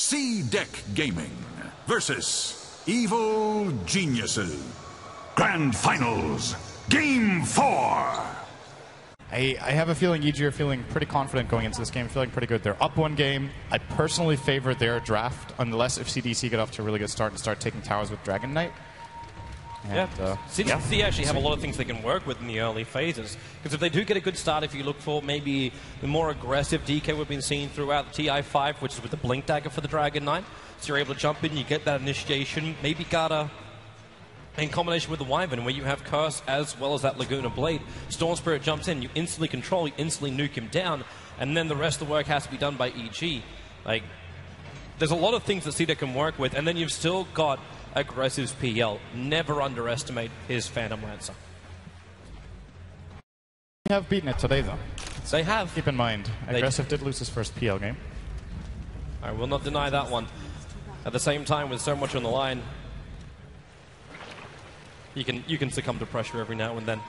CDEC Gaming versus Evil Geniuses. Grand Finals, Game 4. I have a feeling EG are feeling pretty confident going into this game, feeling pretty good. They're up one game. I personally favor their draft, unless if CDEC get off to a really good start and start taking towers with Dragon Knight. And, CDEC actually have a lot of things they can work with in the early phases. Because if they do get a good start, if you look for maybe the more aggressive DK we've been seeing throughout the TI5, which is with the Blink Dagger for the Dragon Knight, so you're able to jump in, you get that initiation, maybe Gata in combination with the Wyvern, where you have Curse as well as that Laguna Blade. Storm Spirit jumps in, you instantly control, you instantly nuke him down, and then the rest of the work has to be done by EG. Like, there's a lot of things that CDEC can work with, and then you've still got Aggressive's PL. Never underestimate his Phantom Lancer. They have beaten it today, though. They have. Keep in mind, Aggressive did lose his first PL game. I will not deny that one. At the same time, with so much on the line, you can succumb to pressure every now and then.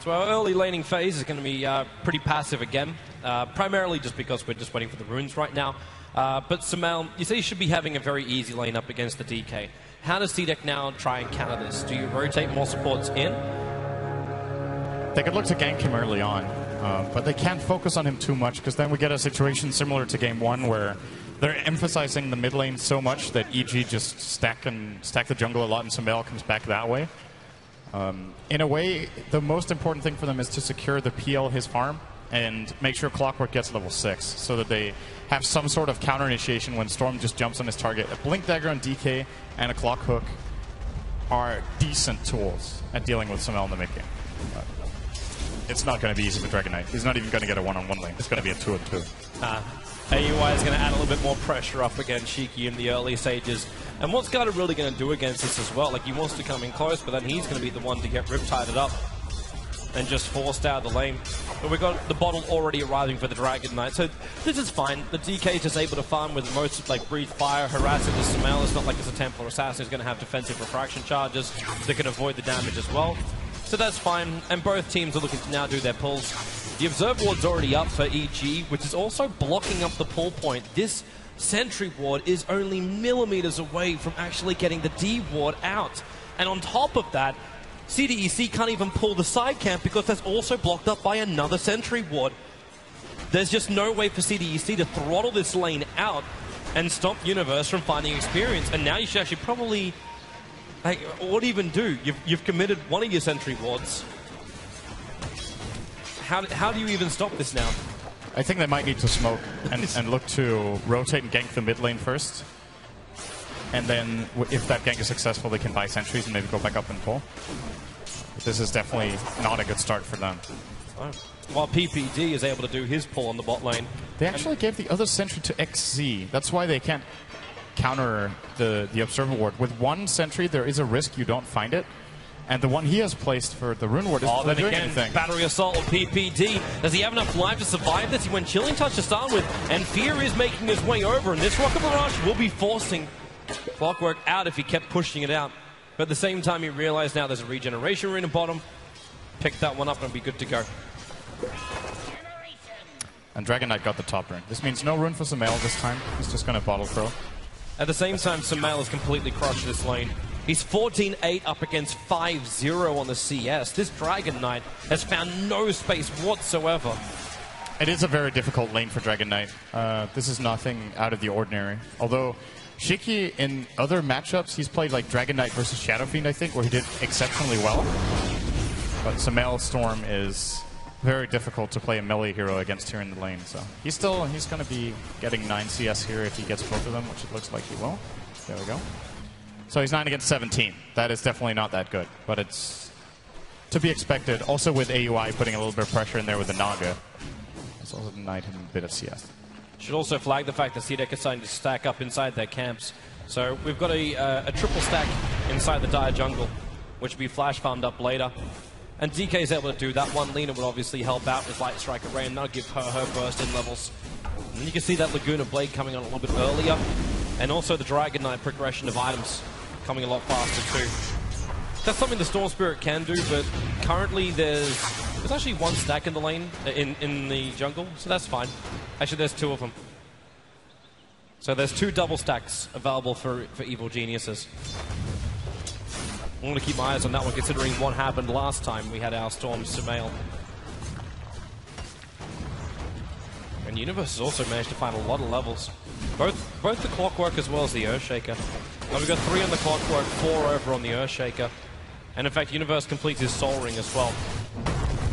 So our early laning phase is going to be pretty passive again, primarily just because we're just waiting for the runes right now. But Samel, you say you should be having a very easy lane up against the DK. How does CDEC now try and counter this? Do you rotate more supports in? They could look to gank him early on, but they can't focus on him too much, because then we get a situation similar to Game 1 where they're emphasizing the mid lane so much that EG just stack the jungle a lot and Samel comes back that way. In a way, the most important thing for them is to secure the PL his farm and make sure Clockwork gets level 6 so that they have some sort of counter initiation when Storm just jumps on his target. A Blink Dagger on DK and a Clock Hook are decent tools at dealing with Samel in the mid game. It's not going to be easy for Dragon Knight. He's not even going to get a one-on-one lane. It's going to be a 2-on-2. AUI is going to add a little bit more pressure up against Shiki in the early stages. And what's Gata really going to do against this as well? Like, he wants to come in close, but then he's going to be the one to get riptided up and just forced out of the lane. But we've got the bottle already arriving for the Dragon Knight, so this is fine. The DK is just able to farm with most, like, Breathe Fire, harassing the Smell. It's not like it's a Templar Assassin who's going to have defensive refraction charges that can avoid the damage as well. So that's fine, and both teams are looking to now do their pulls. The Observe Ward's already up for EG, which is also blocking up the pull point. This Sentry Ward is only millimeters away from actually getting the D Ward out. And on top of that, CDEC can't even pull the side camp because that's also blocked up by another Sentry Ward. There's just no way for CDEC to throttle this lane out and stop Universe from finding experience. And now you should actually probably... Like, what do you even do? You've committed one of your Sentry Wards. How do you even stop this now? I think they might need to smoke and look to rotate and gank the mid lane first. And then, if that gank is successful, they can buy sentries and maybe go back up and pull. But this is definitely not a good start for them. Oh. While PPD is able to do his pull on the bot lane. They actually gave the other sentry to XZ. That's why they can't counter the Observer Ward. With one sentry, there is a risk you don't find it. And the one he has placed for the Rune Ward isn't really doing anything. Battery Assault on PPD. Does he have enough life to survive this? He went Chilling Touch to start with, and Fear is making his way over, and this Rocket Barrage will be forcing Clockwork out if he kept pushing it out. But at the same time, he realized now there's a regeneration rune in the bottom. Pick that one up and be good to go. And Dragon Knight got the top rune. This means no rune for Samel this time. He's just going to bottle throw. At the same time, Samel has completely crushed this lane. He's 14-8 up against 5-0 on the CS. This Dragon Knight has found no space whatsoever. It is a very difficult lane for Dragon Knight. This is nothing out of the ordinary. Although, Shiki, in other matchups, he's played like Dragon Knight versus Shadow Fiend, I think, where he did exceptionally well. But Samel Storm is very difficult to play a melee hero against here in the lane. So he's going to be getting 9 CS here if he gets both of them, which it looks like he will. There we go. So he's 9 against 17. That is definitely not that good, but it's to be expected. Also with AUI putting a little bit of pressure in there with the Naga. It's also denied him a bit of CS. Should also flag the fact that CDEC is starting to stack up inside their camps. So we've got a triple stack inside the Dire Jungle, which will be flash farmed up later. And DK is able to do that one. Lena would obviously help out with Light Strike Array, and that'll give her burst in levels. And you can see that Laguna Blade coming on a little bit earlier. And also the Dragon Knight progression of items coming a lot faster too. That's something the Storm Spirit can do, but currently there's actually one stack in the lane, in the jungle, so that's fine. Actually, there's 2 of them. So there's 2 double stacks available for Evil Geniuses. I'm going to keep my eyes on that one, considering what happened last time we had our Storm Sumail. And Universe has also managed to find a lot of levels. Both the Clockwork as well as the Earthshaker. Well, we've got 3 on the Clockwork, 4 over on the Earthshaker. And in fact, Universe completes his Soul Ring as well.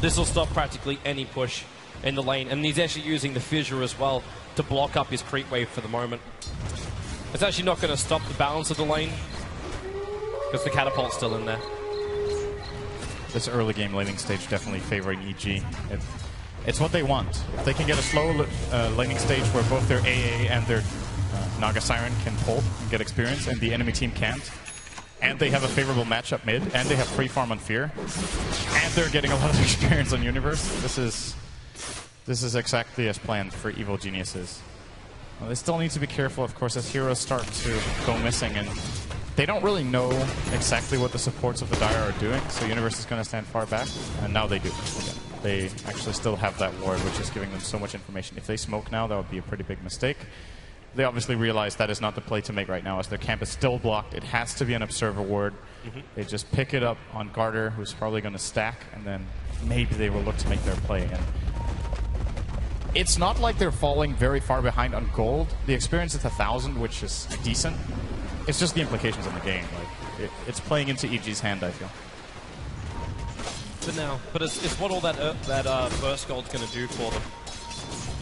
This will stop practically any push in the lane. And he's actually using the Fissure as well to block up his creep wave for the moment. It's actually not going to stop the balance of the lane, because the Catapult's still in there. This early game laning stage definitely favoring EG. It's what they want. If they can get a slow laning stage where both their AA and their Naga Siren can pull and get experience, and the enemy team can't, and they have a favorable matchup mid, and they have free farm on Fear, and they're getting a lot of experience on Universe, this is exactly as planned for Evil Geniuses. Well, they still need to be careful, of course, as heroes start to go missing, and they don't really know exactly what the supports of the Dire are doing, so Universe is going to stand far back, and now they do. Again, they actually still have that ward, which is giving them so much information. If they smoke now, that would be a pretty big mistake. They obviously realize that is not the play to make right now, as their camp is still blocked. It has to be an Observer ward. They just pick it up on Garter, who's probably going to stack, and then maybe they will look to make their play. And it's not like they're falling very far behind on gold. The experience is 1,000, which is decent. It's just the implications in the game. Like it's playing into EG's hand, I feel. But it's what all that burst gold's going to do for them.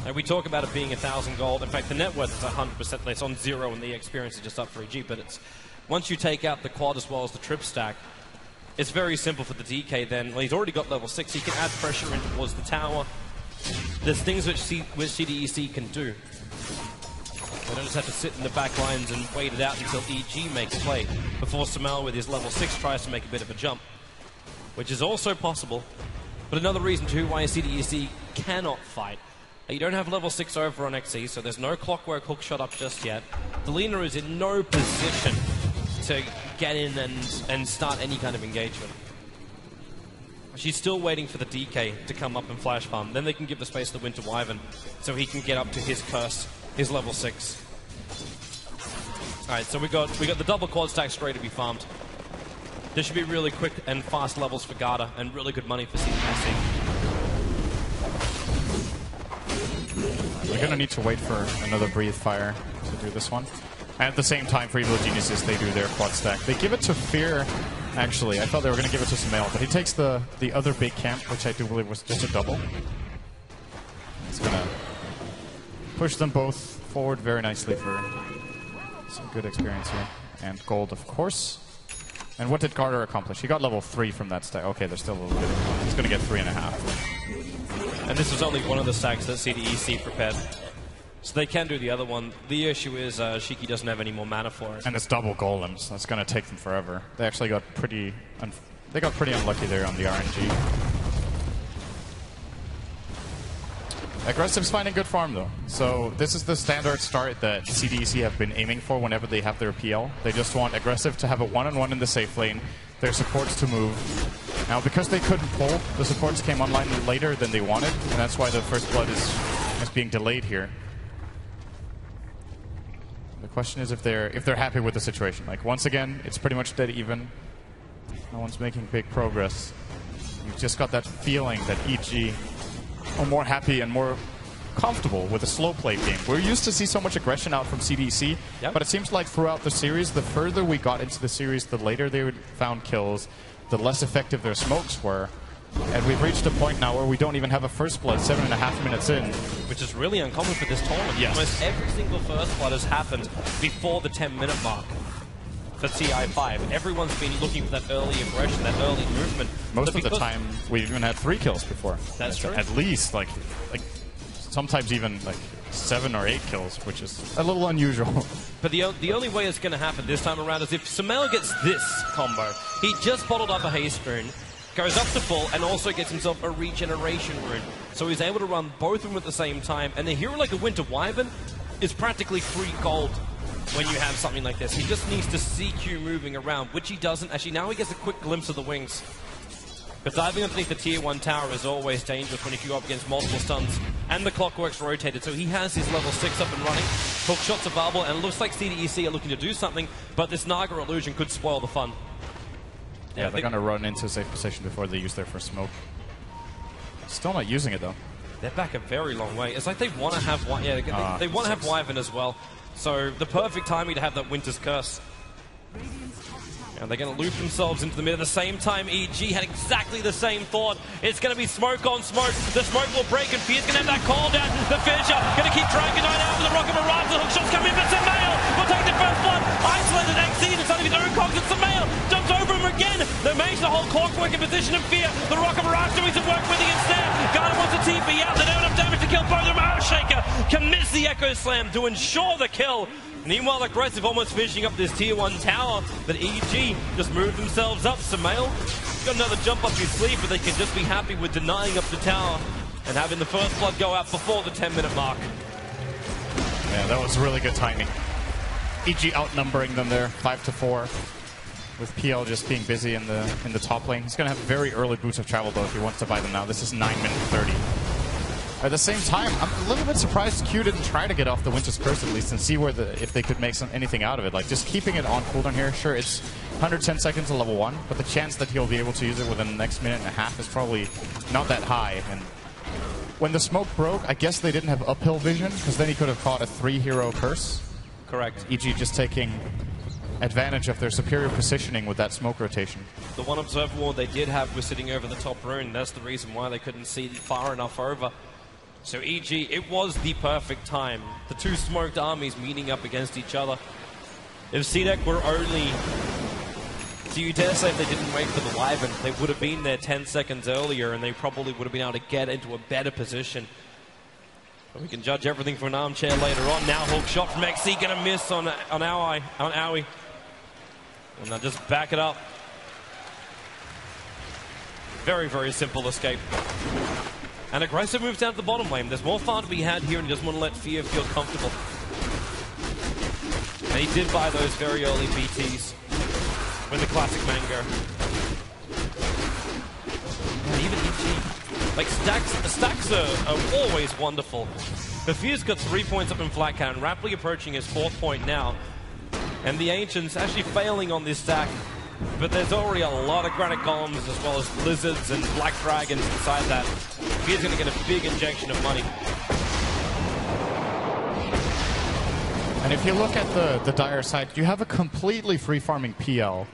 And we talk about it being 1,000 gold. In fact, the net worth is 100%. It's on 0, and the experience is just up for EG. But it's once you take out the quad as well as the trip stack, it's very simple for the DK. Then, well, he's already got level 6. He can add pressure in towards the tower. There's things which CDEC can do. They don't just have to sit in the back lines and wait it out until EG makes a play before Sumail with his level 6 tries to make a bit of a jump, which is also possible. But another reason too why CDEC cannot fight. You don't have level 6 over on XE, so there's no Clockwork hook shot up just yet. Delina is in no position to get in and start any kind of engagement. She's still waiting for the DK to come up and flash farm. Then they can give the space to Winter Wyvern so he can get up to his curse, his level 6. Alright, so we got the double quad stacks ready to be farmed. This should be really quick and fast levels for Garda and really good money for CDEC. We're going to need to wait for another Breathe Fire to do this one. And at the same time, for Evil Geniuses, they do their quad stack. They give it to Fear, actually. I thought they were going to give it to Sumail, but he takes the other big camp, which I do believe was just a double. It's going to push them both forward very nicely for some good experience here. And gold, of course. And what did Garter accomplish? He got level 3 from that stack. Okay, there's still a little bit. He's going to get 3.5. And this was only one of the stacks that CDEC prepared. So they can do the other one. The issue is Shiki doesn't have any more mana for it. And it's double golems. That's going to take them forever. They actually got pretty unlucky there on the RNG. Aggressive's finding good farm though. So this is the standard start that CDEC have been aiming for whenever they have their PL. They just want Aggressive to have a one-on-one in the safe lane, their supports to move. Now because they couldn't pull, the supports came online later than they wanted, and that's why the first blood is being delayed here. The question is if they're happy with the situation. Like once again, it's pretty much dead even. No one's making big progress. You've just got that feeling that EG are more happy and more comfortable with a slow play game. We're used to see so much aggression out from CDEC, but it seems like throughout the series, the further we got into the series, the later they found kills, the less effective their smokes were. And we've reached a point now where we don't even have a first blood 7.5 minutes in. Which is really uncommon for this tournament. Yes. Almost every single first blood has happened before the 10-minute mark for TI5. Everyone's been looking for that early aggression, that early movement. Most of the time, we've even had 3 kills before. That's true. At least, like sometimes even like 7 or 8 kills, which is a little unusual. But the only way it's going to happen this time around is if Sumail gets this combo. He just bottled up a haste rune, goes up to full, and also gets himself a regeneration rune. So he's able to run both of them at the same time. And a hero like a Winter Wyvern is practically free gold when you have something like this. He just needs to CQ moving around, which he doesn't. Actually, now he gets a quick glimpse of the wings. But diving underneath the tier 1 tower is always dangerous when you go up against multiple stuns. And the clockwork's rotated, so he has his level 6 up and running. Hook shots available, and it looks like CDEC are looking to do something, but this Naga illusion could spoil the fun. Yeah, they're going to run into a safe position before they use their first smoke. Still not using it, though. They're back a very long way. It's like they want to have... they want to have Wyvern as well. So the perfect timing to have that Winter's Curse. And they're going to loop themselves into the mid at the same time. EG had exactly the same thought. It's going to be smoke on smoke. The smoke will break, and Fear's going to have that call down. The finisher going to keep Dragon Knight out with the Rocket Mirage. The hook shots come in, but Samael will take the first blood. Isolated XC inside of his own cogs, and Samael jumps over him again. They manage to hold Clockwork in position of Fear. The Rocket Mirage doing some work with the instead. Garden wants a TP out. They don't have enough damage to kill both of them. Earthshaker commits the Echo Slam to ensure the kill. Meanwhile, Aggressive almost finishing up this tier 1 tower, but EG just moved themselves up. Samael got another jump up his sleeve, but they can just be happy with denying up the tower and having the first blood go out before the 10-minute mark. Yeah, that was really good timing. EG outnumbering them there, 5-4, with PL just being busy in the top lane. He's going to have very early boots of travel, though, if he wants to buy them now. This is 9:30. At the same time, I'm a little bit surprised Q didn't try to get off the Winter's Curse at least and see where if they could make anything out of it. Like, just keeping it on cooldown here, sure, it's 110 seconds to level 1, but the chance that he'll be able to use it within the next minute and a half is probably not that high. And when the smoke broke, I guess they didn't have uphill vision, because then he could have caught a 3-hero curse. Correct. EG just taking advantage of their superior positioning with that smoke rotation. The one observer ward they did have was sitting over the top rune. That's the reason why they couldn't see far enough over. So EG, it was the perfect time. The two smoked armies meeting up against each other. If CDEC were only... Do you dare say if they didn't wait for the Wyvern, they would have been there 10 seconds earlier and they probably would have been able to get into a better position. But we can judge everything from an armchair later on. Now hook shot from XC, gonna miss on Owie. And they'll just back it up. Very, very simple escape. And Aggressive moves down to the bottom lane. There's more fun to be had here, and he doesn't want to let Fear feel comfortable. And he did buy those very early BTs with the classic Mango. And even EG, like stacks are always wonderful. But Fear's got 3 points up in flat cannon, rapidly approaching his 4th point now. And the Ancients actually failing on this stack. But there's already a lot of granite golems as well as lizards and black dragons inside that. Fear's going to get a big injection of money. And if you look at the dire side, you have a completely free-farming PL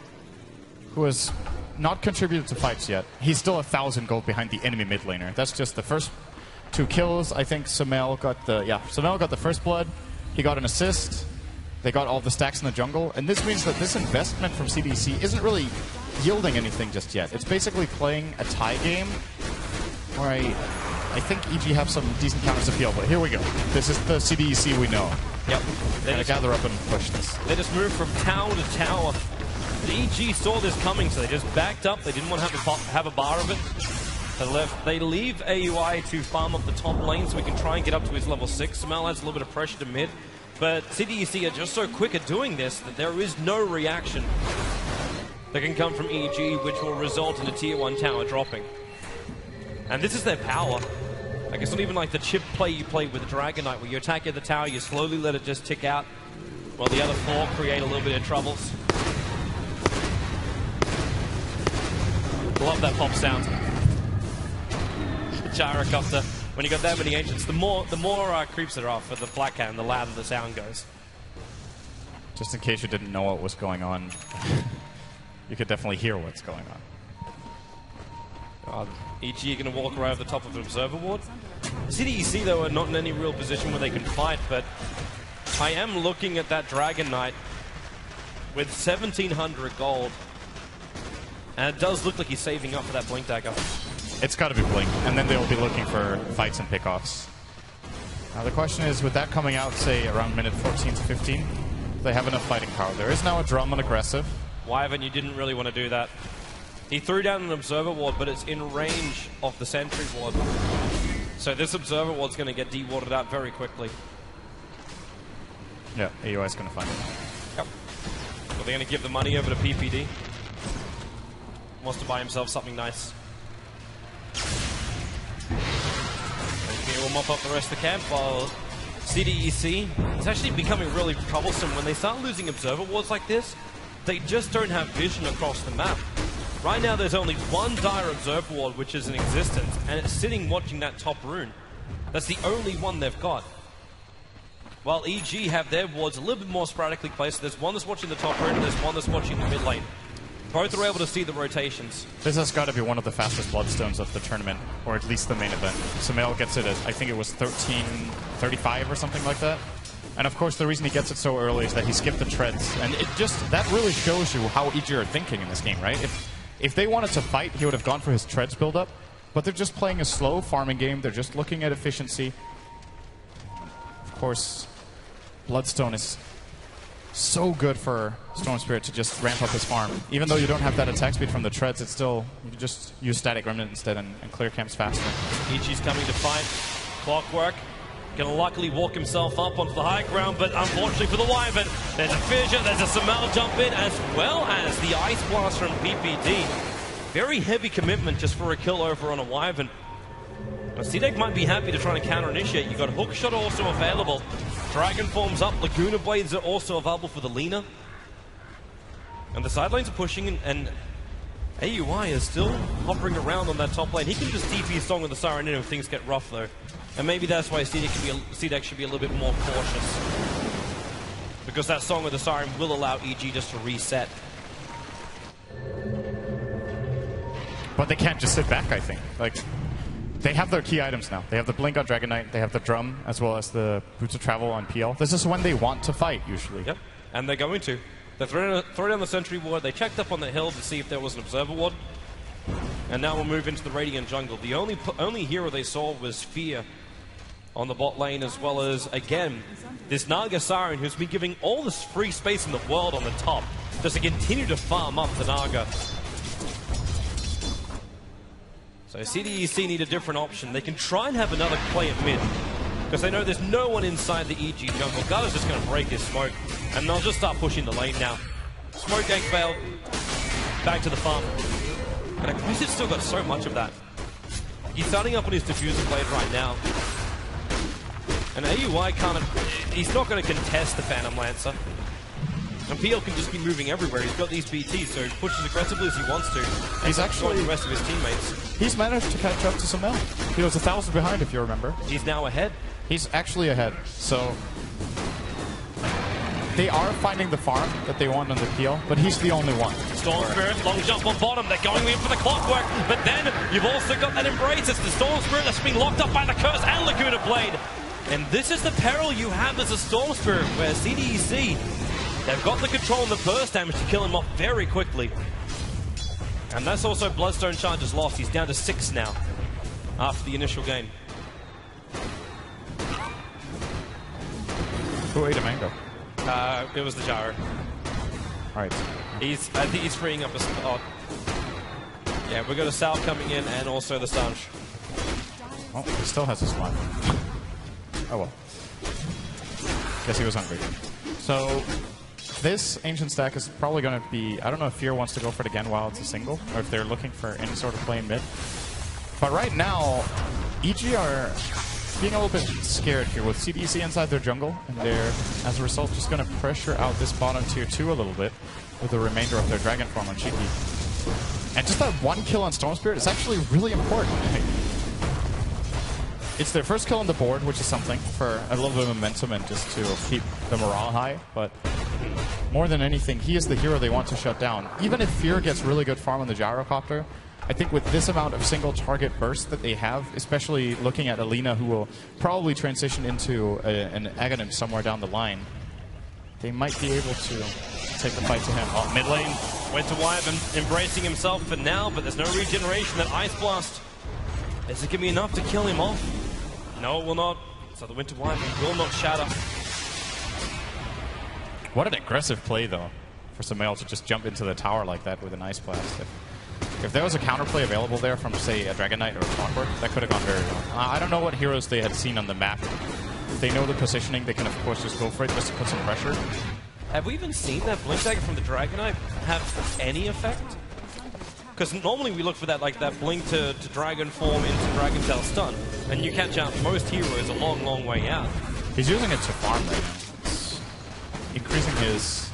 who has not contributed to fights yet. He's still 1,000 gold behind the enemy mid laner. That's just the first 2 kills. I think Samael got the first blood. He got an assist. They got all the stacks in the jungle, and this means that this investment from CDEC isn't really yielding anything just yet. It's basically playing a tie game where I think EG have some decent counters appeal, but here we go. This is the CDEC we know. Yep. They're going to gather up and push this. They just moved from tower to tower. The EG saw this coming, so they just backed up. They didn't want to have a bar of it. They leave AUI to farm up the top lane so we can try and get up to his level 6. Samael adds a little bit of pressure to mid. But CDEC are just so quick at doing this that there is no reaction that can come from EG, which will result in a tier 1 tower dropping. And this is their power. Like, it's not even like the chip play you play with the Dragon Knight, where you attack at the tower, you slowly let it just tick out, while the other 4 create a little bit of troubles. Love that pop sound. The gyrocopter. When you got that many Ancients, the more creeps there are for the flat cannon, the louder the sound goes. Just in case you didn't know what was going on, you could definitely hear what's going on. EG are going to walk around the top of an observer ward. CDEC, though, are not in any real position where they can fight, but I am looking at that Dragon Knight with 1,700 gold. And it does look like he's saving up for that Blink Dagger. It's got to be Blink, and then they'll be looking for fights and pickoffs. Now the question is, with that coming out, say, around minute 14 to 15, do they have enough fighting power? There is now a drum on Aggressive. Wyvern, you didn't really want to do that. He threw down an Observer Ward, but it's in range of the Sentry Ward. So this Observer Ward's going to get de-warded out very quickly. Yeah, AUI's going to find it. Yep. Well, they're going to give the money over to PPD. Wants to buy himself something nice. will mop up the rest of the camp, while CDEC is actually becoming really troublesome. When they start losing observer wards like this, they just don't have vision across the map. Right now there's only one dire observer ward which is in existence, and it's sitting watching that top rune. That's the only one they've got. While EG have their wards a little bit more sporadically placed. There's one that's watching the top rune and there's one that's watching the mid lane. Both are able to see the rotations. This has got to be one of the fastest Bloodstones of the tournament, or at least the main event. Sumail gets it at, I think it was 13:35 or something like that. And of course, the reason he gets it so early is that he skipped the treads. And it just, that really shows you how EG are thinking in this game, right? If they wanted to fight, he would have gone for his treads build-up. But they're just playing a slow farming game. They're just looking at efficiency. Of course, Bloodstone is so good for Storm Spirit to just ramp up his farm. Even though you don't have that attack speed from the treads, it's still, you can just use Static Remnant instead and clear camps faster. Ichi's coming to fight. Clockwork gonna luckily walk himself up onto the high ground, but unfortunately for the Wyvern, there's a fissure, there's a Sumail jump in, as well as the Ice Blast from PPD. Very heavy commitment just for a kill over on a Wyvern. Now, CDEC might be happy to try and counter-initiate. You've got Hookshot also available. Dragon Forms up, Laguna Blades are also available for the Lina. And the side lanes are pushing, and AUI is still hovering around on that top lane. He can just TP Song with the Siren in if things get rough, though. And maybe that's why CDEC should be a little bit more cautious. Because that Song with the Siren will allow EG just to reset. But they can't just sit back, I think. Like, they have their key items now. They have the Blink on Dragon Knight, they have the Drum, as well as the Boots of Travel on PL. This is when they want to fight, usually. Yep, and they're going to. They throw down the Sentry Ward, they checked up on the hill to see if there was an Observer Ward. And now we'll move into the Radiant Jungle. The only hero they saw was Fear on the bot lane, as well as, again, this Naga Siren, who's been giving all this free space in the world on the top, just to continue to farm up the Naga. So CDEC need a different option. They can try and have another play at mid, because they know there's no one inside the EG jungle. Gala's just going to break his smoke, and they'll just start pushing the lane now. Smoke gank failed. Back to the farm. And Aggressive's still got so much of that. He's starting up on his Diffuser Blade right now. And AUI can't... He's not going to contest the Phantom Lancer. And PL can just be moving everywhere. He's got these BTs, so he pushes aggressively as he wants to. He's actually... the rest of his teammates. He's managed to catch up to Sumail. He was 1,000 behind, if you remember. He's now ahead. He's actually ahead, so... They are finding the farm that they want on the PL, but he's the only one. Storm Spirit, long jump on bottom. They're going in for the Clockwork, but then you've also got that Embrace. It's the Storm Spirit that's being locked up by the Curse and Laguna Blade. And this is the peril you have as a Storm Spirit, where CDEC, they've got the control and the burst damage to kill him off very quickly. And that's also Bloodstone charges lost. He's down to 6 now after the initial game. Who ate a mango? It was the Gyro. Alright. I think he's freeing up a spot. Yeah, we've got a Sal coming in and also the Sanj. Oh, he still has his slime. Oh well. Guess he was hungry. So, this Ancient Stack is probably going to be... I don't know if Fear wants to go for it again while it's a single, or if they're looking for any sort of play in mid. But right now, EG are being a little bit scared here with CDEC inside their jungle, and they're, as a result, just going to pressure out this bottom tier 2 a little bit with the remainder of their Dragon Form on Cheeky. And just that one kill on Storm Spirit is actually really important, I think. It's their first kill on the board, which is something for a little bit of momentum and just to keep the morale high, but more than anything, he is the hero they want to shut down. Even if Fear gets really good farm on the Gyrocopter, I think with this amount of single target burst that they have, especially looking at Alina, who will probably transition into an Aghanim somewhere down the line, they might be able to take the fight to him. Oh, mid lane went to Wyvern, embracing himself for now, but there's no regeneration. That Ice Blast, is it going to be enough to kill him off? No, it will not. So the Winter Wyvern will not shatter. What an aggressive play, though, for Sumail to just jump into the tower like that with an Ice Blast. If there was a counterplay available there from, say, a Dragon Knight or a Clockwork, that could have gone very well. I don't know what heroes they had seen on the map. If they know the positioning, they can, of course, just go for it just to put some pressure. Have we even seen that Blink Dagger from the Dragon Knight have any effect? Because normally we look for that, like that Blink to Dragon Form into Dragon Tail stun. And you catch out most heroes a long, long way out. He's using it to farm right now. It's increasing his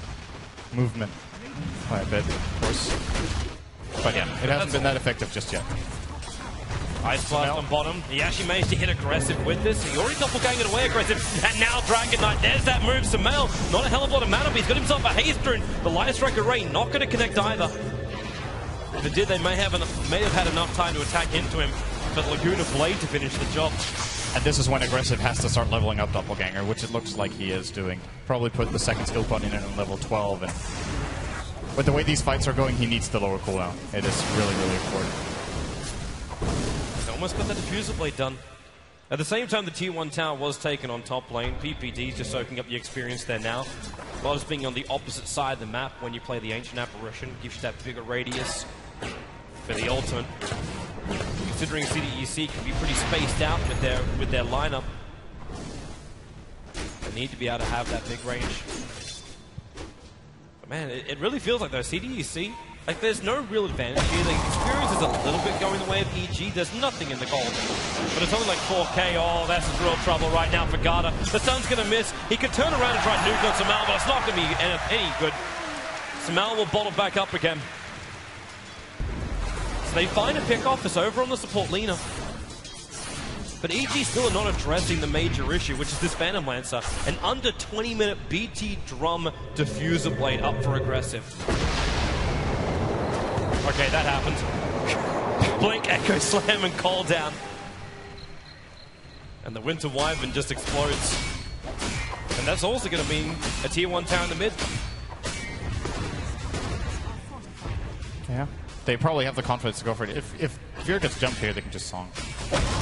movement by a bit, of course. But yeah, it hasn't been that effective just yet. Ice Blast on bottom. He actually managed to hit aggressive with this. He already doppelganged away aggressive. And now Dragon Knight. There's that move. Sumail, not a hell of a lot of mana, but he's got himself a haste rune. The Light Strike Array not going to connect either. If it did, they may have had enough time to attack into him. But Laguna Blade to finish the job. And this is when Aggressive has to start leveling up Doppelganger, which it looks like he is doing. Probably put the second skill point in at level 12. And with the way these fights are going, he needs the lower cooldown. It is really, really important. Almost got that Diffuser Blade done. At the same time, the Tier 1 tower was taken on top lane. PPD's just soaking up the experience there now. While just being on the opposite side of the map when you play the Ancient Apparition, gives you that bigger radius for the ultimate. Considering CDEC can be pretty spaced out with their lineup, they need to be able to have that big range. But man, it really feels like though CDEC, like there's no real advantage here. The experience is a little bit going the way of EG. There's nothing in the gold, but it's only like 4K. Oh, that's real trouble right now for Garda. The Sun's gonna miss. He could turn around and try and nuke on Sumail, but it's not gonna be any good. Sumail will bottle back up again. They find a pick off this over on the support Lina. But EG still are not addressing the major issue, which is this Phantom Lancer. An under 20-minute BT Drum Diffuser Blade up for aggressive. Okay, that happened. Blink, Echo Slam, and Call Down. And the Winter Wyvern just explodes. And that's also going to mean a Tier 1 tower in the mid. Yeah. They probably have the confidence to go for it. If Fear gets jumped here, they can just song.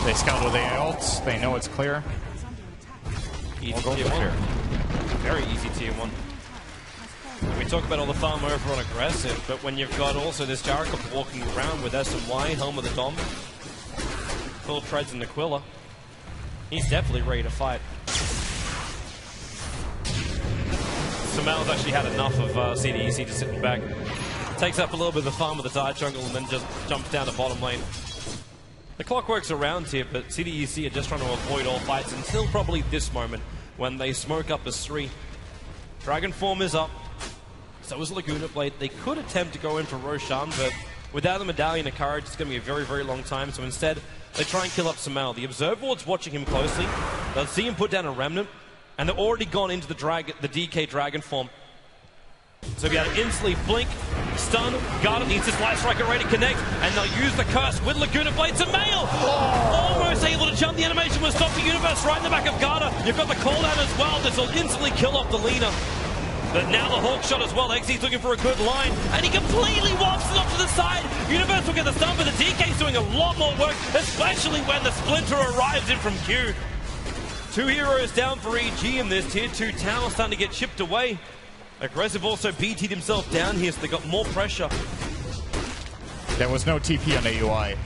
They scout with the ults. They know it's clear. Easy Tier 1. Very easy Tier 1. We talk about all the farm over on aggressive, but when you've got also this Jericho walking around with SMY, Helm of the Dom, full treads and Aquila, he's definitely ready to fight. Sumail's actually had enough of CDEC just sitting back. Takes up a little bit of the farm with the Dire Jungle and then just jumps down to bottom lane. The clock works around here, but CDEC are just trying to avoid all fights until probably this moment when they smoke up as 3. Dragon Form is up. So is Laguna Blade. They could attempt to go in for Roshan, but without the Medallion of Courage, it's going to be a very, very long time. So instead, they try and kill up Sumail. The Observer Ward's watching him closely. They'll see him put down a Remnant, and they're already gone into the DK Dragon Form. So we got to instantly blink, stun, Garda needs his Light Strike Array to connect, and they'll use the curse with Laguna Blade. Sumail! Almost able to jump. The animation will stop the universe right in the back of Garda. You've got the cooldown as well. This will instantly kill off the Lina. But now the Hawk shot as well. XC's looking for a good line, and he completely whops it off to the side. Universe will get the stun, but the DK's doing a lot more work, especially when the Splinter arrives in from Q. 2 heroes down for EG in this Tier 2 tower, starting to get chipped away. Aggressive also BT'd himself down here, so they got more pressure. There was no TP on AUI.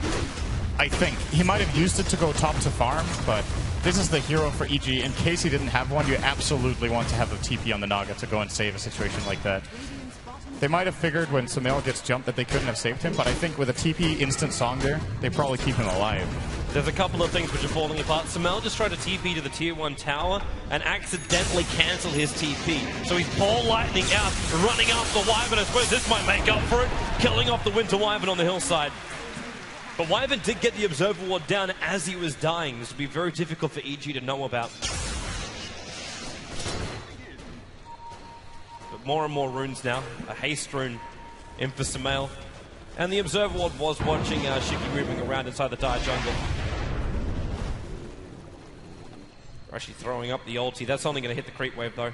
I think he might have used it to go top to farm, but this is the hero for EG. In case he didn't have one, you absolutely want to have a TP on the Naga to go and save a situation like that. They might have figured when Sumail gets jumped that they couldn't have saved him, but I think with a TP instant song there, they probably keep him alive. There's a couple of things which are falling apart. Sumail just tried to TP to the Tier 1 tower and accidentally cancel his TP. So he's ball lightning out, running after the Wyvern. I suppose this might make up for it, killing off the Winter Wyvern on the hillside. But Wyvern did get the Observer Ward down as he was dying. This would be very difficult for EG to know about. But more and more runes now. A haste rune in for Sumail. And the Observer Ward was watching Shiki moving around inside the Dire Jungle. Actually throwing up the ulti. That's only going to hit the creep wave though.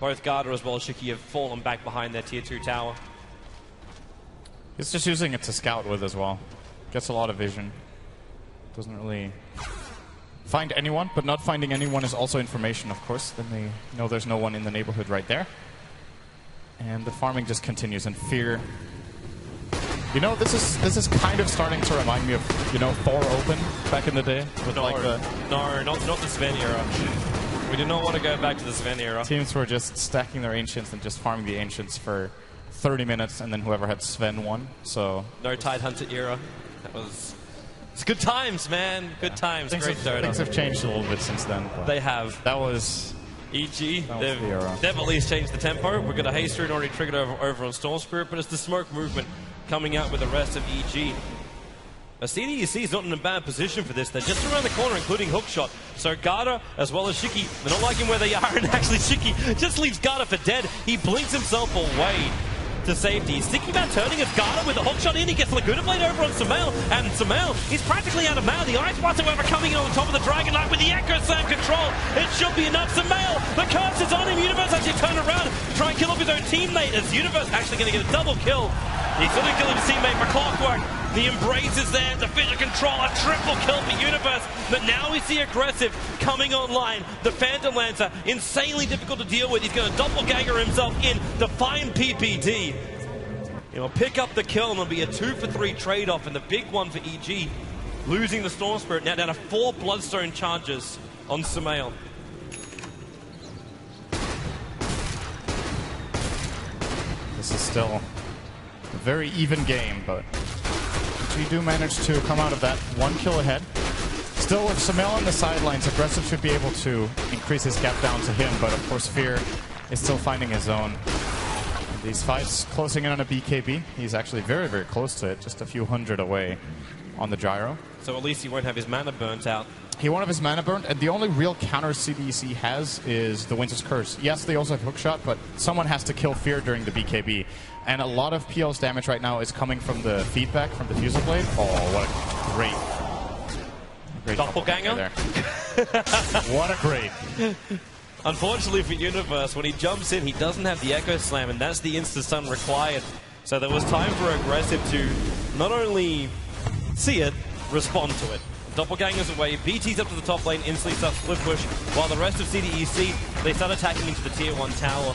Both Garda as well as Shiki have fallen back behind their Tier 2 tower. He's just using it to scout with as well. Gets a lot of vision. Doesn't really find anyone, but not finding anyone is also information, of course. Then they know there's no one in the neighborhood right there. And the farming just continues, and Fear. You know, this is kind of starting to remind me of, you know, Thor Open back in the day. With not the Sven era. We do not want to go back to the Sven era. Teams were just stacking their Ancients and just farming the Ancients for 30 minutes, and then whoever had Sven won. So no Tide Hunter era. That was It's good times, man. Good times. Great Dota. Things have changed a little bit since then. They have. That was... EG, they've at least changed the tempo. We've got a haste rune already triggered over on Storm Spirit, but it's the smoke movement coming out with the rest of EG. CDEC is not in a bad position for this. They're just around the corner, including Hookshot. So Garda, as well as Shiki, they're not liking where they are, and actually Shiki just leaves Garda for dead. He blinks himself away to safety. He's thinking about turning his Garda with a Hookshot in. He gets Laguna Blade over on Sumail, and Sumail is practically out of mana. The Ice Blast, however, coming in on the top of the Dragon Knight with the Echo Slam control. It should be enough. Sumail, the curse is on him. Universe actually turned around to try and kill off his own teammate, as Universe actually going to get a double kill. He's going to kill his teammate for Clockwork. The embrace is there, the Fissure Control, a triple kill for Universe, but now we see Aggressive coming online. The Phantom Lancer, insanely difficult to deal with. He's going to doppelganger himself in to find PPD. He'll pick up the kill, and it'll be a 2-for-3 trade-off, and the big one for EG, losing the Storm Spirit, now down to 4 Bloodstone charges on Sumail. This is still a very even game, but we do manage to come out of that 1 kill ahead. Still with Sumail on the sidelines, Aggressive should be able to increase his gap down to him, but of course Fear is still finding his own. And these fights closing in on a BKB. He's actually very, very close to it, just a few hundred away on the gyro. So at least he won't have his mana burnt out. He won't have his mana burnt, and the only real counter CDEC has is the Winter's Curse. Yes, they also have Hookshot, but someone has to kill Fear during the BKB. And a lot of PL's damage right now is coming from the feedback from the Fuser Blade. Oh, what a great doppelganger there. What a great. Unfortunately for Universe, when he jumps in, he doesn't have the Echo Slam, and that's the insta-stun required. So there was time for Aggressive to not only see it, respond to it. Doppelganger's away, BT's up to the top lane, instantly starts split push, while the rest of CDEC, they start attacking into the tier 1 tower.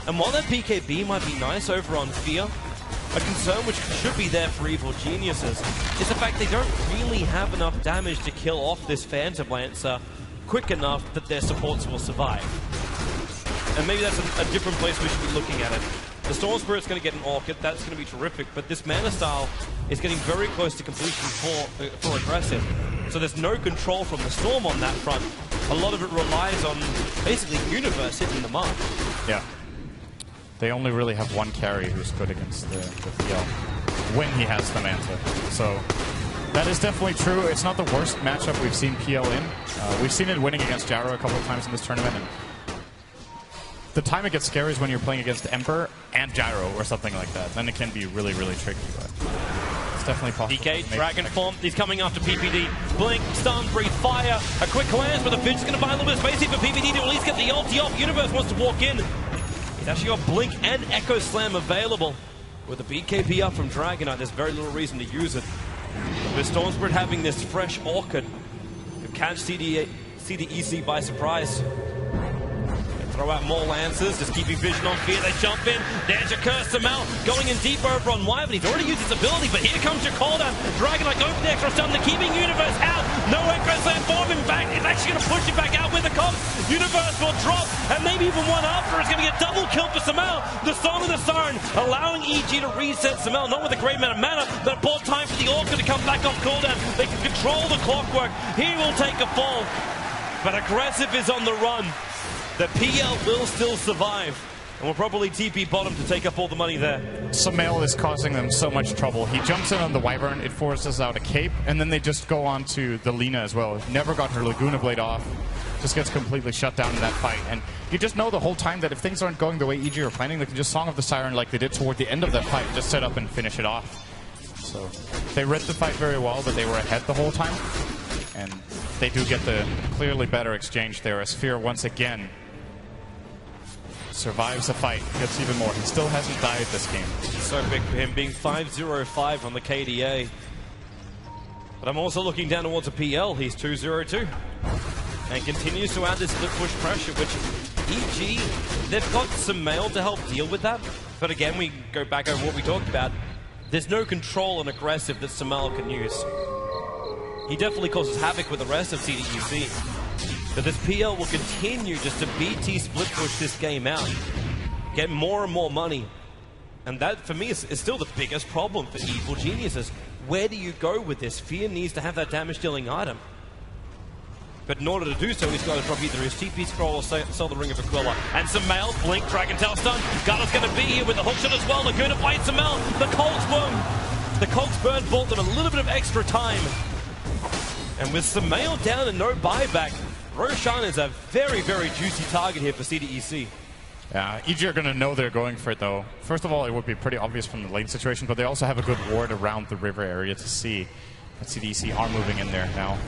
And while that BKB might be nice over on Fear, a concern which should be there for Evil Geniuses is the fact they don't really have enough damage to kill off this Phantom Lancer quick enough that their supports will survive. And maybe that's a different place we should be looking at it. The Storm Spirit's going to get an Orchid, that's going to be terrific, but this mana style is getting very close to completion for Aggressive. So there's no control from the Storm on that front. A lot of it relies on basically Universe hitting the mark. Yeah. They only really have one carry who's good against the PL when he has the Manta. So that is definitely true. It's not the worst matchup we've seen PL in. We've seen it winning against Gyro a couple of times in this tournament. And the time it gets scary is when you're playing against Emperor and Gyro or something like that. Then it can be really, really tricky. But it's definitely possible. DK, Dragon Form, he's coming after PPD. Blink, stun, breathe fire. A quick glance, but the Fidge is going to find a little bit of space here for PPD to at least get the ulti off. Universe wants to walk in. He's actually got Blink and Echo Slam available. With the BKB up from Dragon Knight, there's very little reason to use it. With Storm Spirit having this fresh Orchid, could catch CDEC by surprise. Throw out more Lancers, just keeping vision on Fear. They jump in. There's your curse. Sumail going in deep over on Y, but he's already used his ability. But here comes your cooldown. Dragon Knight going for the extra stun. They're keeping Universe out. No Echo Slam form. In fact, it's actually going to push him back out with the comp. Universe will drop, and maybe even one after. It's going to get double kill for Sumail. The Song of the Siren allowing EG to reset Sumail. Not with a great amount of mana, but bought time for the Orca to come back off cooldown. They can control the clockwork. He will take a fall, but Aggressive is on the run. The PL will still survive, and will probably TP bottom to take up all the money there. Sumail is causing them so much trouble. He jumps in on the Wyvern, it forces out a cape, and then they just go on to the Lina as well. Never got her Laguna Blade off. Just gets completely shut down in that fight. And you just know the whole time that if things aren't going the way EG are planning, they can just Song of the Siren like they did toward the end of that fight, just set up and finish it off. So they read the fight very well, but they were ahead the whole time. And they do get the clearly better exchange there, as Fear once again survives the fight, gets even more. He still hasn't died this game. So big for him, being 5-0-5 on the KDA. But I'm also looking down towards a PL. He's 2-0-2. And continues to add this split push pressure, which EG, they've got Sumail to help deal with that. But again, we go back over what we talked about. There's no control and aggressive that Sumail can use. He definitely causes havoc with the rest of CDEC. But this PL will continue just to BT split push this game out. Get more and more money. And that, for me, is still the biggest problem for Evil Geniuses. where do you go with this? Fear needs to have that damage-dealing item. But in order to do so, he's got to drop either his TP scroll or sell the Ring of Aquila. And Sumail, blink, Dragon Tail stun. Gala's going to be here with the hookshot as well. Laguna fights Sumail. The Colt's burn bought them a little bit of extra time. And with Sumail down and no buyback, Roshan is a very, very juicy target here for CDEC. Yeah, EG are going to know they're going for it, though. First of all, it would be pretty obvious from the lane situation, but they also have a good ward around the river area to see that CDEC are moving in there now.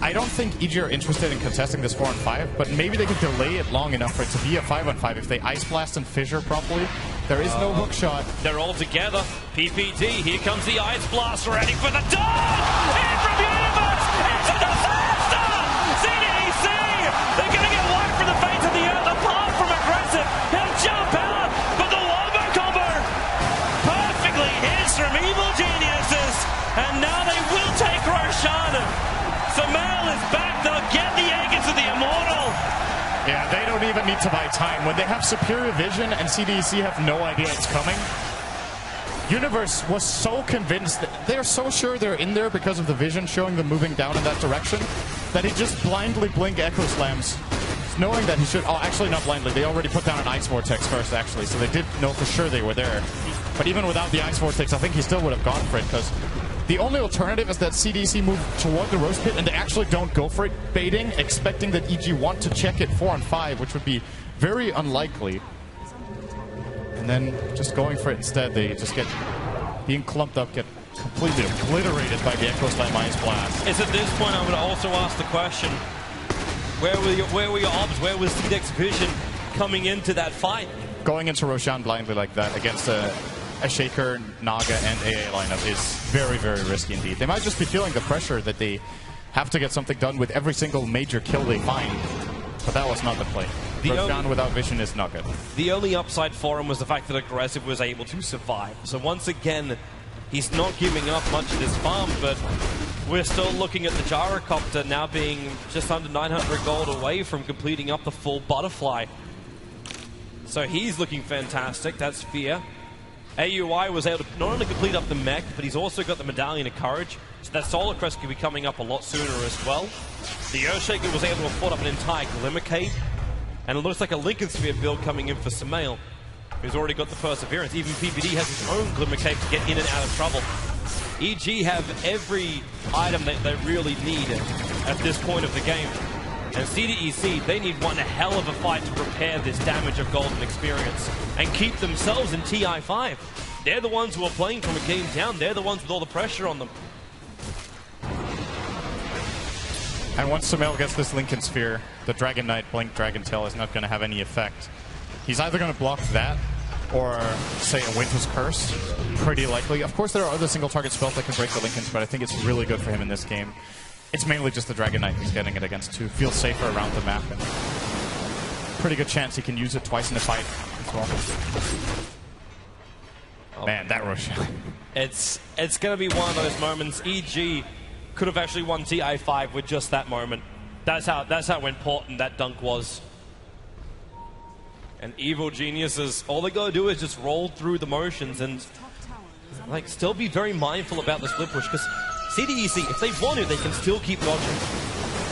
I don't think EG are interested in contesting this 4-on-5, but maybe they can delay it long enough for it to be a 5-on-5 if they Ice Blast and Fissure properly. There is no hook shot. They're all together. PPD, here comes the Ice Blast, ready for the dodge! In from Universe! It's a disaster! CDEC! They're going to get wiped from the face of the earth, apart from aggressive. He'll jump out, but the wombo combo perfectly hits from Evil Geniuses, and now they will take Roshan. Sumail is back, they'll get the Aegis of the Immortal! Yeah, they don't even need to buy time. When they have superior vision and CDEC have no idea it's coming, Universe was so convinced that they're so sure they're in there because of the vision showing them moving down in that direction that he just blindly blinked Echo Slams, knowing that he should... Oh, actually not blindly. They already put down an Ice Vortex first, actually, so they did know for sure they were there. But even without the Ice Vortex, I think he still would have gone for it, because the only alternative is that CDEC move toward the Roast Pit and they actually don't go for it, baiting, expecting that EG want to check it 4-on-5, which would be very unlikely. And then just going for it instead, they just get being clumped up, get completely obliterated by the Echo Slam Ice Blast. It's at this point I would also ask the question, where were your odds? Where was CDEC's vision coming into that fight? Going into Roshan blindly like that against a Shaker, Naga, and AA lineup is very, very risky indeed. They might just be feeling the pressure that they have to get something done with every single major kill they find. But that was not the play. Roshan without vision is not good. The only upside for him was the fact that Aggressive was able to survive. So once again, he's not giving up much of his farm, but we're still looking at the Gyrocopter now being just under 900 gold away from completing up the full Butterfly. So he's looking fantastic. That's Fear. AUI was able to not only complete up the mech, but he's also got the Medallion of Courage, so that Solar Crest could be coming up a lot sooner as well. The Earthshaker was able to afford up an entire Glimmer Cape, and it looks like a Lincoln Sphere build coming in for Sumail, who's already got the Perseverance. Even PPD has his own Glimmer Cape to get in and out of trouble. EG have every item that they really need at this point of the game. And CDEC, they need one hell of a fight to repair this damage of golden experience and keep themselves in TI5. They're the ones who are playing from a game down. They're the ones with all the pressure on them. And once Sumail gets this Lincoln Sphere, the Dragon Knight Blink Dragon Tail is not going to have any effect. He's either going to block that or, say, a Winter's Curse. Pretty likely. Of course, there are other single target spells that can break the Lincolns, but I think it's really good for him in this game. It's mainly just the Dragon Knight he's getting it against to feel safer around the map. And pretty good chance he can use it twice in the fight as well. Oh. Man, that Roshan. It's going to be one of those moments. EG could have actually won TI5 with just that moment. That's how important that dunk was. And Evil Geniuses, all they got to do is just roll through the motions and like still be very mindful about the split push, because CDEC, if they want to, they can still keep dodging.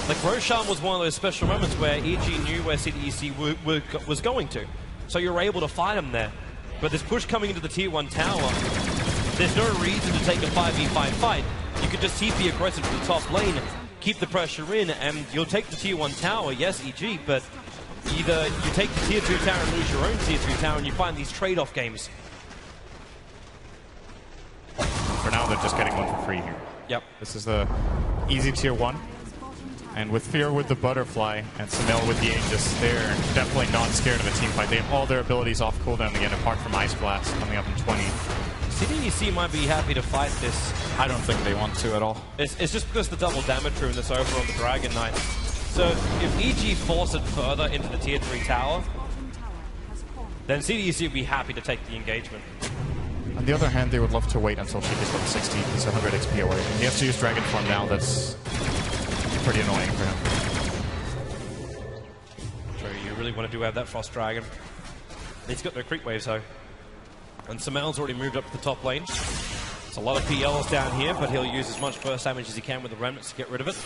Like, Roshan was one of those special moments where EG knew where CDEC was going to. So you're able to fight them there. But this push coming into the Tier 1 tower, there's no reason to take a 5v5 fight. You could just TP aggressive to the top lane, keep the pressure in, and you'll take the Tier 1 tower, yes, EG, but either you take the Tier 2 tower and lose your own Tier 2 tower, and you find these trade-off games. For now, they're just getting one for free here. Yep. This is the easy Tier 1. And with Fear with the Butterfly and Sumail with the Aegis, they're definitely not scared of a team fight. They have all their abilities off cooldown again, apart from Ice Blast coming up in 20. CDEC might be happy to fight this. I don't think they want to at all. It's just because the double damage room that's over on the Dragon Knight. So if EG force it further into the Tier 3 tower, then CDEC would be happy to take the engagement. On the other hand, they would love to wait until she gets level 16. He's 100 XP away. He has to use Dragon Form now. That's pretty annoying for him. So you really want to have that Frost Dragon. He's got no creep waves though. And Sumail's already moved up to the top lane. There's a lot of PLs down here, but he'll use as much burst damage as he can with the remnants to get rid of it.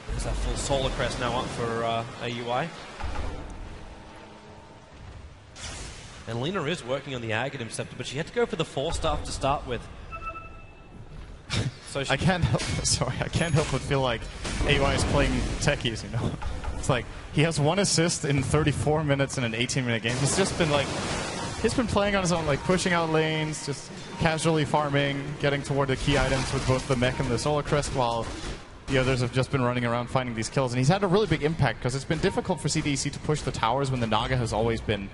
There's that full Solar Crest now up for AUI. And Lena is working on the Aghanim Scepter, but she had to go for the 4-staff to start with. So I can't help but feel like AUI is playing techies, you know? It's like, he has 1 assist in 34 minutes in an 18-minute game. He's just been like, he's been playing on his own, like pushing out lanes, just casually farming, getting toward the key items with both the mech and the Solar Crest, while the others have just been running around finding these kills. And he's had a really big impact, because it's been difficult for CDEC to push the towers when the Naga has always been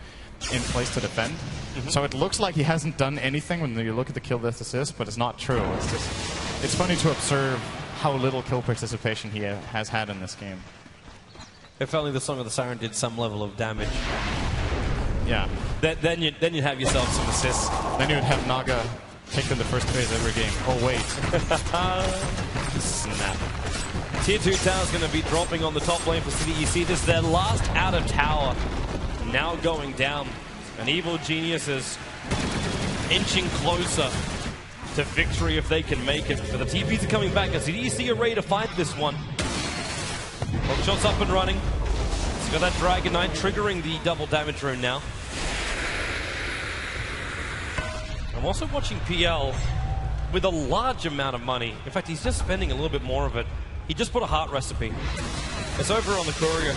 in place to defend. So it looks like he hasn't done anything when you look at the kill death assist, but it's not true. It's just, it's funny to observe how little kill participation he has had in this game. If only the Song of the Siren did some level of damage. Yeah. Then you'd have yourself some assists. Then you would have Naga picked in the first phase every game. Oh wait. Snap. Tier 2 tower's going to be dropping on the top lane for CDEC. This is their last out of tower. Now going down. And Evil Genius is inching closer to victory if they can make it. But the TPs are coming back, and CDEC are ready to fight this one. Hookshot's up and running. He's got that Dragon Knight triggering the double damage rune now. I'm also watching PL with a large amount of money. In fact, he's just spending a little bit more of it. He just put a heart recipe. It's over on the courier.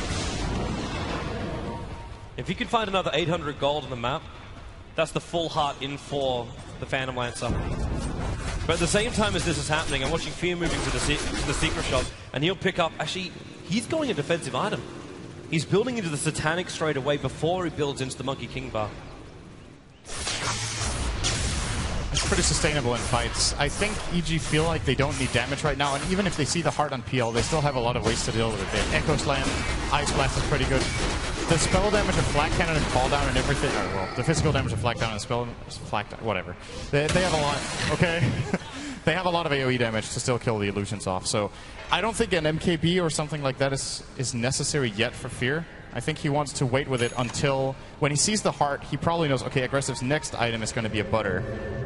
If you could find another 800 gold on the map, that's the full heart in for the Phantom Lancer. But at the same time as this is happening, I'm watching Fear moving to the secret shop, and he'll pick up, actually, he's going a defensive item. He's building into the Satanic straight away before he builds into the Monkey King bar. It's pretty sustainable in fights. I think EG feel like they don't need damage right now, and even if they see the heart on PL, they still have a lot of ways to deal with it. They have Echo Slam, Ice Blast is pretty good. The spell damage of Flat Cannon and Fall Down and everything, or well, the physical damage of Flat Down and spell Flat Down, whatever. They have a lot, okay? They have a lot of AoE damage to still kill the illusions off, so I don't think an MKB or something like that is necessary yet for Fear. I think he wants to wait with it until, when he sees the heart, he probably knows, okay, Aggressive's next item is going to be a butter,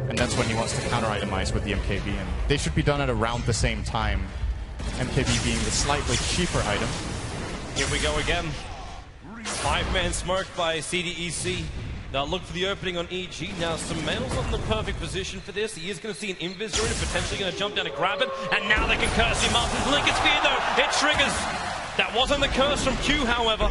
and that's when he wants to counter-itemize with the MKB, and they should be done at around the same time, MKB being the slightly cheaper item. Here we go again. 5-man smoked by CDEC. Now look for the opening on EG. Now Sumail's not in the perfect position for this. He is going to see an invis rune, potentially going to jump down and grab it, and now they can curse him up. Lincoln Spear though, it triggers. That wasn't the curse from Q, however.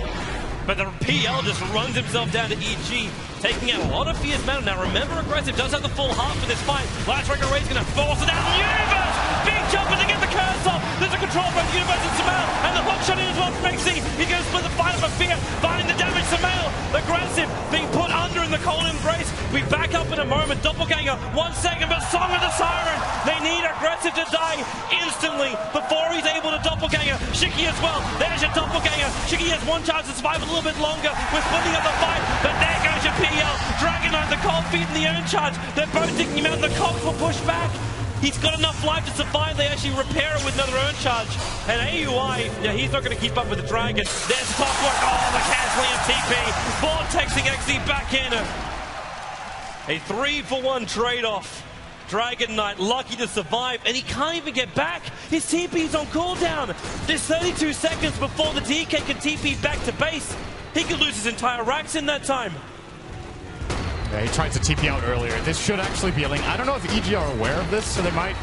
But the PL just runs himself down to EG, taking out a lot of fierce mana. Now remember, Aggressive does have the full heart for this fight. Last Record Ray's going to force it out. Universe! Big jumper to get the curse off. There's a control from Universe and Sumail, and the hook shot in as well from XC. He's going to split the fight up for Fear, finding the damage. Sumail, Aggressive, being put under in the cold embrace. We back up in a moment. Doppelganger, 1 second, but Song of the Siren. They need Aggressive to die instantly before he's able to Doppelganger. Shiki as well. There's your Doppelganger. Shiki has 1 chance to survive a little bit longer. We're splitting up the fight, but there goes your PL. Dragon Knight, the cold feet, and the urn charge. They're both taking him out. The cogs will push back. He's got enough life to survive. They actually repair it with another urn charge. And AUI, yeah, he's not going to keep up with the Dragon. There's Clockwork. Oh, the canceling of TP. Vortexing XC back in. A 3-for-1 trade-off. Dragon Knight lucky to survive, and he can't even get back. His TP's on cooldown. There's 32 seconds before the DK can TP back to base. He could lose his entire racks in that time. Yeah, he tried to TP out earlier. This should actually be a link. I don't know if EG are aware of this, so they might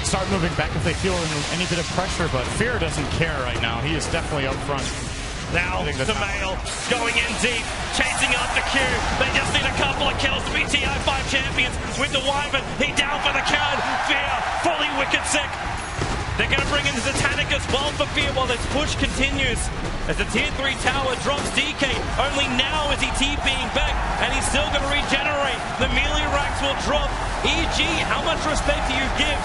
start moving back if they feel any bit of pressure, but Fear doesn't care right now. He is definitely up front. Now, Sumail going in deep, chasing after Q. They just need a couple of kills to be TI5 champions with the Wyvern. He down for the count. Fear, fully wicked sick. They're going to bring in the Satanic as well for Fear while this push continues. As the tier 3 tower drops DK, only now is he TPing back, and he's still going to regenerate. The melee racks will drop. EG, how much respect do you give?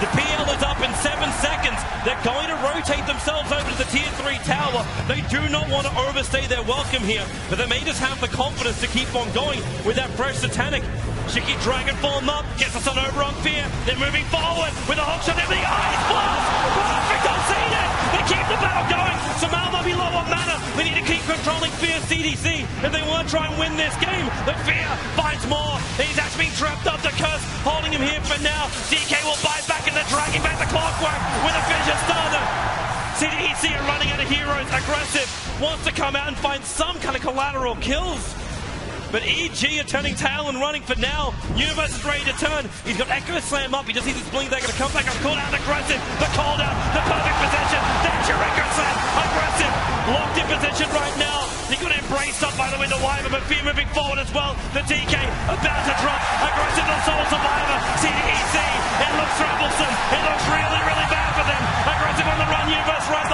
The PL is up in 7 seconds. They're going to rotate themselves over to the tier 3 tower. They do not want to overstay their welcome here, but they may just have the confidence to keep on going with that fresh Satanic. Shiki Dragon falling up, gets us on over on Fear. They're moving forward with a hookshot, everything. Ice Blast! Perfect, I've seen it! They keep the battle going. Sumail might be low on mana. They need to keep controlling Fear's CDEC if they want to try and win this game. The Fear finds more. He's actually being trapped up. The Curse holding him here for now. DK will bite back and they're dragging back the Clockwork with a Vision Starter. CDEC are running out of heroes. Aggressive wants to come out and find some kind of collateral kills. But EG are turning tail and running for now. Universe is ready to turn. He's got Echo Slam up. He just sees his blink. They're going to come back up. Call out aggressive. The call down. The perfect position. There's your Echo Slam. Aggressive. Locked in position right now. He got embraced up by the Winter Wyvern, but Fear moving forward as well. The DK about to drop. Aggressive the Soul Survivor. CDEC. It looks troublesome. It looks really, really bad for them. Aggressive on the run. Universe run